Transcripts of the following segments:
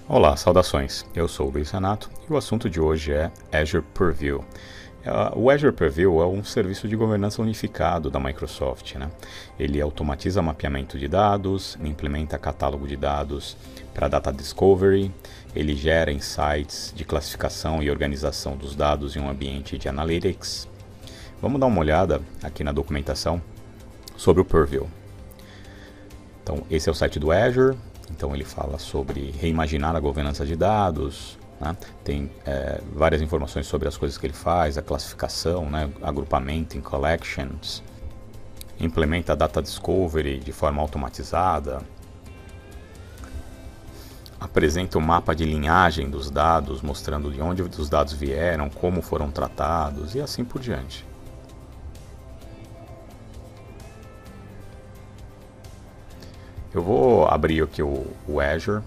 Olá, saudações. Eu sou o Luiz Renato e o assunto de hoje é Azure Purview. O Azure Purview é um serviço de governança unificado da Microsoft, né? Ele automatiza mapeamento de dados, implementa catálogo de dados para Data Discovery, ele gera insights de classificação e organização dos dados em um ambiente de Analytics. Vamos dar uma olhada aqui na documentação sobre o Purview. Então, esse é o site do Azure. Então ele fala sobre reimaginar a governança de dados, né? Tem várias informações sobre as coisas que ele faz, a classificação, né? Agrupamento em collections, implementa Data Discovery de forma automatizada, apresenta o mapa de linhagem dos dados, mostrando de onde os dados vieram, como foram tratados e assim por diante. Eu vou abrir aqui o Azure.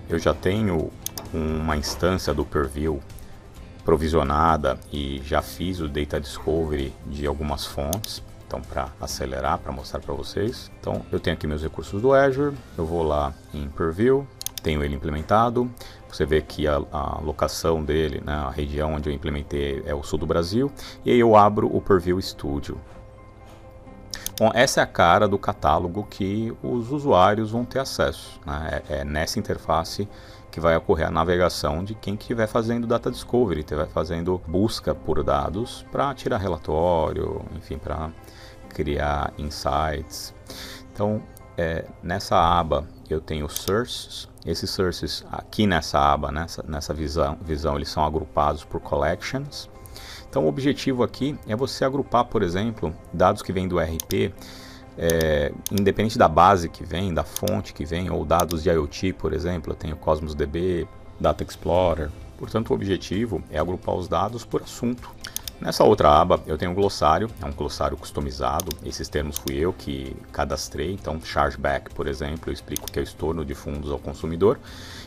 Eu já tenho uma instância do Purview provisionada e já fiz o Data Discovery de algumas fontes. Então, para acelerar, para mostrar para vocês. Então, eu tenho aqui meus recursos do Azure. Eu vou lá em Purview, tenho ele implementado. Você vê que a locação dele, né, a região onde eu implementei é o sul do Brasil. E aí eu abro o Purview Studio. Bom, essa é a cara do catálogo que os usuários vão ter acesso, né? É nessa interface que vai ocorrer a navegação de quem estiver fazendo Data Discovery, estiver fazendo busca por dados para tirar relatório, enfim, para criar insights. Então, nessa aba eu tenho sources. Esses sources aqui nessa aba, nessa visão, eles são agrupados por collections. Então o objetivo aqui é você agrupar, por exemplo, dados que vêm do ERP, independente da base que vem, da fonte que vem, ou dados de IoT, por exemplo, eu tenho Cosmos DB, Data Explorer. Portanto, o objetivo é agrupar os dados por assunto. Nessa outra aba eu tenho um glossário, é um glossário customizado, esses termos fui eu que cadastrei, então chargeback, por exemplo, eu explico o que é o estorno de fundos ao consumidor,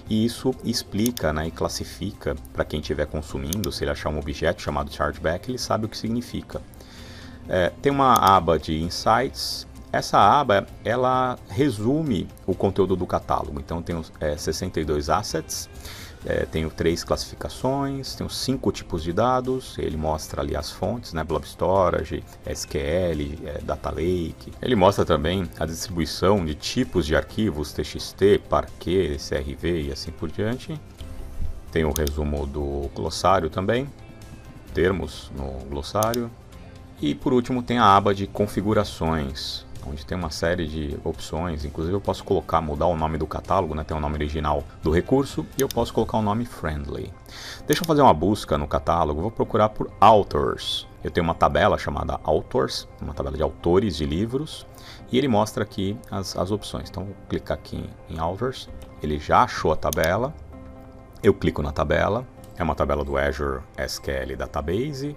e isso explica, né, e classifica para quem estiver consumindo, se ele achar um objeto chamado chargeback, ele sabe o que significa. Tem uma aba de insights. Essa aba, ela resume o conteúdo do catálogo, então tem 62 assets, tenho 3 classificações, tenho 5 tipos de dados, ele mostra ali as fontes, né, Blob Storage, SQL, Data Lake. Ele mostra também a distribuição de tipos de arquivos, TXT, Parquet, CRV e assim por diante. Tem o resumo do glossário também, termos no glossário. E por último tem a aba de configurações, onde tem uma série de opções, inclusive eu posso mudar o nome do catálogo, né? Tem o nome original do recurso e eu posso colocar um nome friendly. Deixa eu fazer uma busca no catálogo, vou procurar por authors. Eu tenho uma tabela chamada authors, uma tabela de autores de livros, e ele mostra aqui as opções. Então vou clicar aqui em authors, ele já achou a tabela, eu clico na tabela, é uma tabela do Azure SQL Database.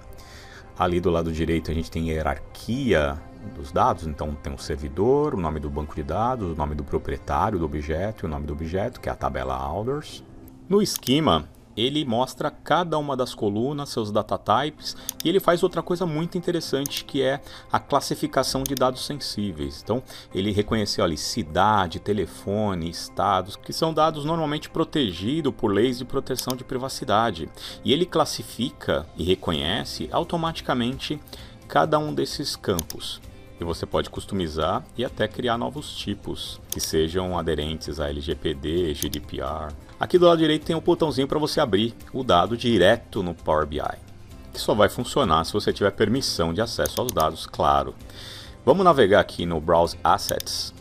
Ali do lado direito a gente tem hierarquia dos dados, então tem o servidor, o nome do banco de dados, o nome do proprietário do objeto e o nome do objeto, que é a tabela authors. No esquema, ele mostra cada uma das colunas, seus data types, e ele faz outra coisa muito interessante, que é a classificação de dados sensíveis. Então, ele reconheceu ali cidade, telefone, estados, que são dados normalmente protegidos por leis de proteção de privacidade. E ele classifica e reconhece automaticamente cada um desses campos. E você pode customizar e até criar novos tipos que sejam aderentes a LGPD, GDPR. Aqui do lado direito tem um botãozinho para você abrir o dado direto no Power BI, que só vai funcionar se você tiver permissão de acesso aos dados, claro. Vamos navegar aqui no Browse Assets.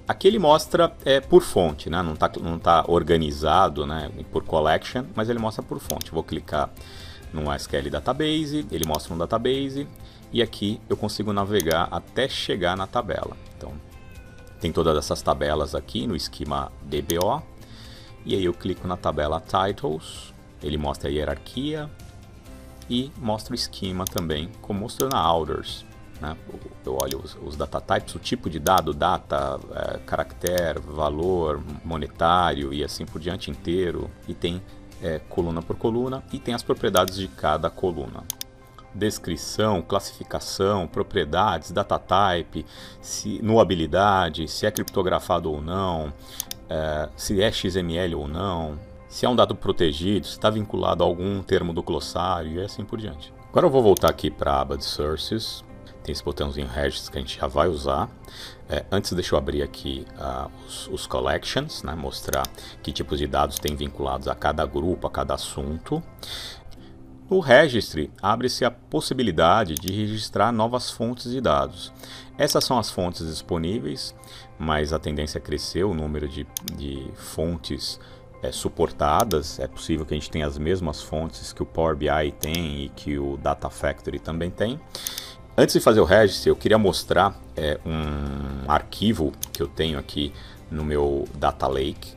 Aqui ele mostra por fonte, né? Não tá organizado, né, por collection, mas ele mostra por fonte. Vou clicar no SQL Database, ele mostra um database, e aqui eu consigo navegar até chegar na tabela. Então, tem todas essas tabelas aqui no esquema DBO, e aí eu clico na tabela Titles, ele mostra a hierarquia e mostra o esquema também, como mostrou na Authors, né? Eu olho os data types, o tipo de dado, data, caractere, valor, monetário e assim por diante inteiro, e tem coluna por coluna, e tem as propriedades de cada coluna. Descrição, classificação, propriedades, data type, nuabilidade, se é criptografado ou não, se é XML ou não, se é um dado protegido, se está vinculado a algum termo do glossário e assim por diante. Agora eu vou voltar aqui para a aba de Sources. Tem esse botãozinho Registry que a gente já vai usar. Antes deixa eu abrir aqui os Collections, né, mostrar que tipos de dados tem vinculados a cada grupo, a cada assunto. No Registry, abre-se a possibilidade de registrar novas fontes de dados. Essas são as fontes disponíveis, mas a tendência é crescer o número de fontes suportadas. É possível que a gente tenha as mesmas fontes que o Power BI tem e que o Data Factory também tem. Antes de fazer o Registry, eu queria mostrar um arquivo que eu tenho aqui no meu Data Lake.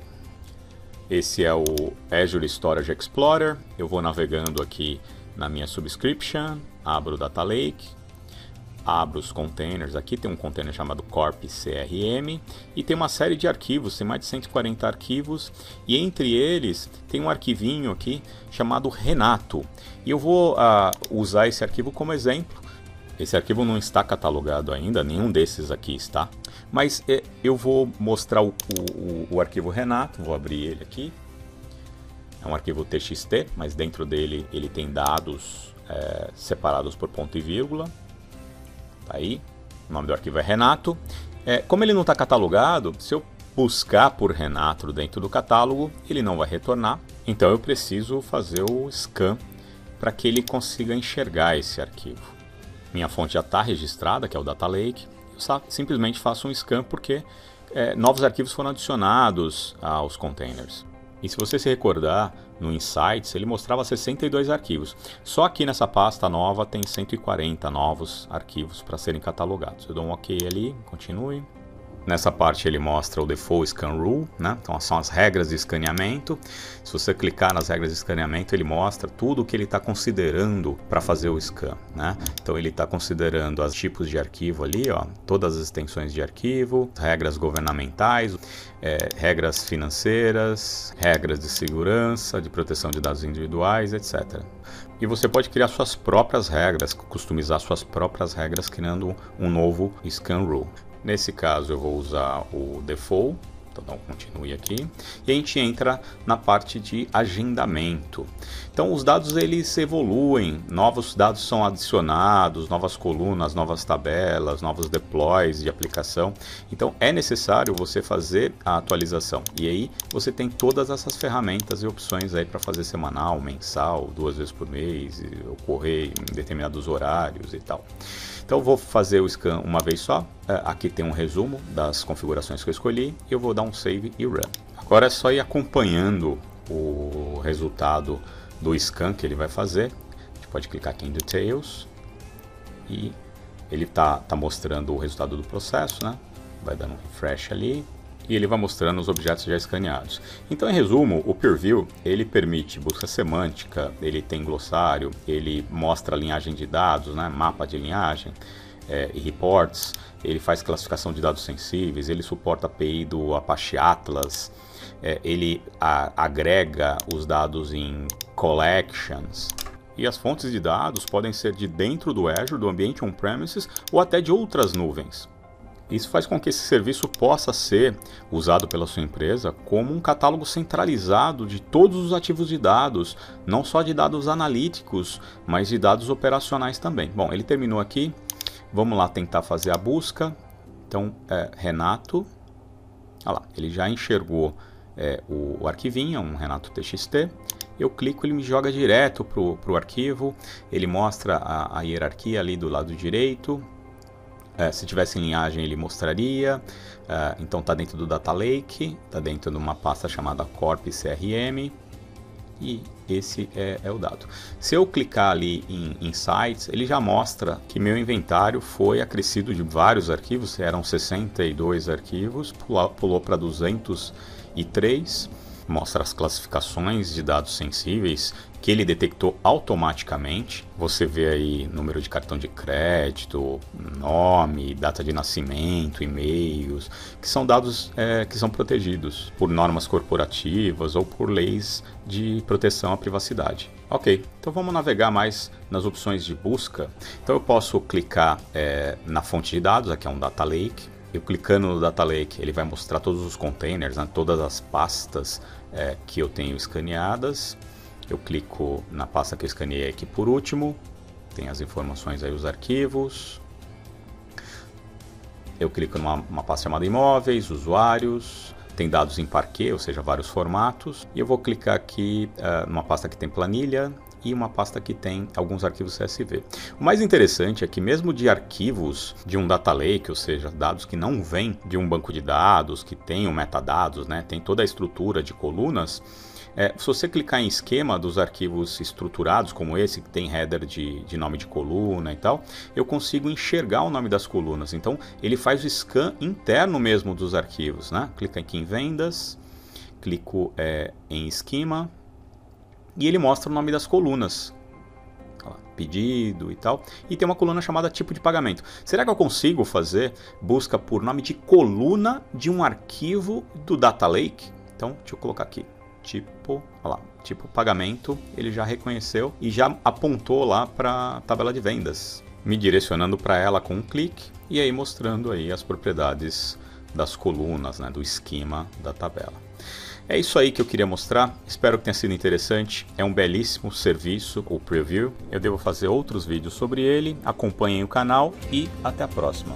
Esse é o Azure Storage Explorer. Eu vou navegando aqui na minha subscription, abro o Data Lake, abro os containers. Aqui tem um container chamado Corp CRM e tem uma série de arquivos, tem mais de 140 arquivos, e entre eles tem um arquivinho aqui chamado Renato. E eu vou usar esse arquivo como exemplo. Esse arquivo não está catalogado ainda, nenhum desses aqui está. Mas eu vou mostrar o arquivo Renato, vou abrir ele aqui. É um arquivo TXT, mas dentro dele ele tem dados separados por ponto e vírgula. Tá aí, o nome do arquivo é Renato. Como ele não está catalogado, se eu buscar por Renato dentro do catálogo, ele não vai retornar. Então eu preciso fazer o scan para que ele consiga enxergar esse arquivo. Minha fonte já está registrada, que é o Data Lake. Eu simplesmente faço um scan porque novos arquivos foram adicionados aos containers. E se você se recordar, no Insights ele mostrava 62 arquivos. Só aqui nessa pasta nova tem 140 novos arquivos para serem catalogados. Eu dou um OK ali, continue. Nessa parte ele mostra o Default Scan Rule, né? Então são as regras de escaneamento. Se você clicar nas regras de escaneamento, ele mostra tudo o que ele está considerando para fazer o scan, né? Então ele está considerando os tipos de arquivo ali, ó, todas as extensões de arquivo, regras governamentais, regras financeiras, regras de segurança, de proteção de dados individuais, etc. E você pode criar suas próprias regras, customizar suas próprias regras criando um novo Scan Rule. Nesse caso eu vou usar o Default, então dá um continue aqui, e a gente entra na parte de agendamento. Então os dados eles evoluem, novos dados são adicionados, novas colunas, novas tabelas, novos deploys de aplicação. Então é necessário você fazer a atualização. E aí você tem todas essas ferramentas e opções aí para fazer semanal, mensal, 2 vezes por mês, ocorrer em determinados horários e tal. Então eu vou fazer o scan uma vez só. Aqui tem um resumo das configurações que eu escolhi. E eu vou dar um save e run. Agora é só ir acompanhando o resultado do scan que ele vai fazer. A gente pode clicar aqui em Details. E ele tá mostrando o resultado do processo, né? Vai dando um refresh ali. E ele vai mostrando os objetos já escaneados. Então, em resumo, o PeerView ele permite busca semântica, ele tem glossário, ele mostra a linhagem de dados, né, mapa de linhagem e reports, ele faz classificação de dados sensíveis, ele suporta a API do Apache Atlas, ele agrega os dados em collections. E as fontes de dados podem ser de dentro do Azure, do ambiente on-premises ou até de outras nuvens. Isso faz com que esse serviço possa ser usado pela sua empresa como um catálogo centralizado de todos os ativos de dados, não só de dados analíticos, mas de dados operacionais também. Bom, ele terminou aqui, vamos lá tentar fazer a busca. Então, Renato, olha lá, ele já enxergou o arquivinho, um Renato TXT. Eu clico, ele me joga direto para o arquivo, ele mostra a hierarquia ali do lado direito. Se tivesse em linhagem ele mostraria, então está dentro do Data Lake, está dentro de uma pasta chamada Corp CRM e esse é o dado. Se eu clicar ali em Insights, ele já mostra que meu inventário foi acrescido de vários arquivos, eram 62 arquivos, pulou para 203, mostra as classificações de dados sensíveis que ele detectou automaticamente. Você vê aí número de cartão de crédito, nome, data de nascimento, e-mails, que são dados que são protegidos por normas corporativas ou por leis de proteção à privacidade. Ok, então vamos navegar mais nas opções de busca. Então eu posso clicar na fonte de dados, aqui é um Data Lake. Eu clicando no Data Lake, ele vai mostrar todos os containers, né, todas as pastas que eu tenho escaneadas. Eu clico na pasta que eu escaneei aqui por último, tem as informações aí, os arquivos. Eu clico numa pasta chamada imóveis, usuários, tem dados em parquet, ou seja, vários formatos. E eu vou clicar aqui numa pasta que tem planilha e uma pasta que tem alguns arquivos CSV. O mais interessante é que mesmo de arquivos de um data lake, ou seja, dados que não vêm de um banco de dados, que tem o metadados, né, tem toda a estrutura de colunas, se você clicar em esquema dos arquivos estruturados, como esse, que tem header de nome de coluna e tal, eu consigo enxergar o nome das colunas. Então, ele faz o scan interno mesmo dos arquivos, né? Clica aqui em vendas, clico em esquema, e ele mostra o nome das colunas. Pedido e tal. E tem uma coluna chamada tipo de pagamento. Será que eu consigo fazer busca por nome de coluna de um arquivo do Data Lake? Então, deixa eu colocar aqui. Tipo pagamento, ele já reconheceu e já apontou lá para a tabela de vendas, me direcionando para ela com um clique e aí mostrando aí as propriedades das colunas, né, do esquema da tabela. É isso aí que eu queria mostrar, espero que tenha sido interessante. É um belíssimo serviço, o Preview. Eu devo fazer outros vídeos sobre ele, acompanhem o canal e até a próxima.